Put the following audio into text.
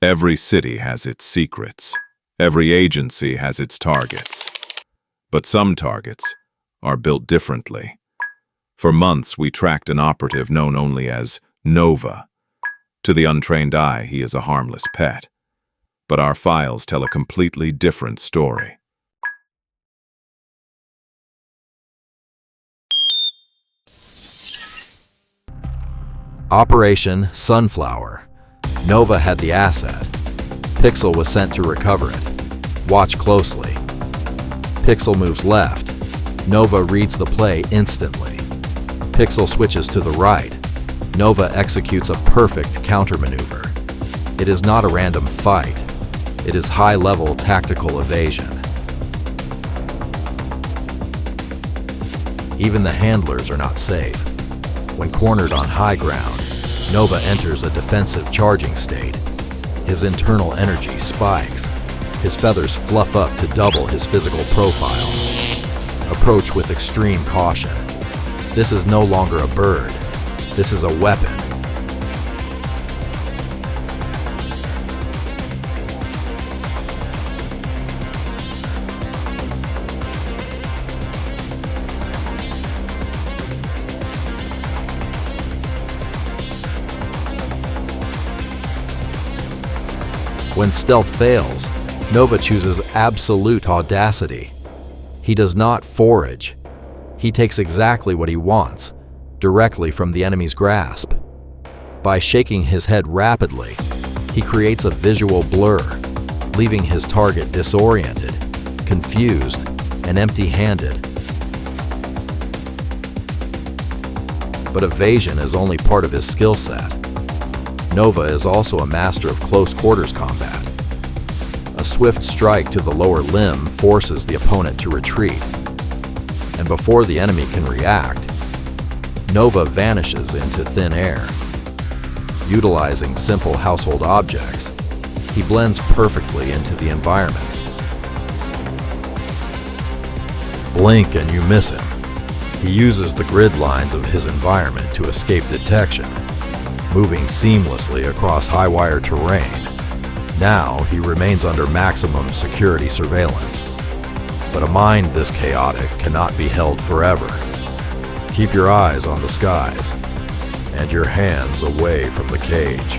Every city has its secrets. Every agency has its targets. But some targets are built differently. For months, we tracked an operative known only as Nova. To the untrained eye, he is a harmless pet. But our files tell a completely different story. Operation Sunflower. Nova had the asset. Pixel was sent to recover it. Watch closely. Pixel moves left. Nova reads the play instantly. Pixel switches to the right. Nova executes a perfect countermaneuver. It is not a random fight. It is high-level tactical evasion. Even the handlers are not safe. When cornered on high ground, Nova enters a defensive charging state. His internal energy spikes. His feathers fluff up to double his physical profile. Approach with extreme caution. This is no longer a bird. This is a weapon. When stealth fails, Nova chooses absolute audacity. He does not forage. He takes exactly what he wants, directly from the enemy's grasp. By shaking his head rapidly, he creates a visual blur, leaving his target disoriented, confused, and empty-handed. But evasion is only part of his skill set. Nova is also a master of close quarters combat. A swift strike to the lower limb forces the opponent to retreat. And before the enemy can react, Nova vanishes into thin air. Utilizing simple household objects, he blends perfectly into the environment. Blink and you miss him. He uses the grid lines of his environment to escape detection, moving seamlessly across high-wire terrain. Now he remains under maximum security surveillance. But a mind this chaotic cannot be held forever. Keep your eyes on the skies and your hands away from the cage.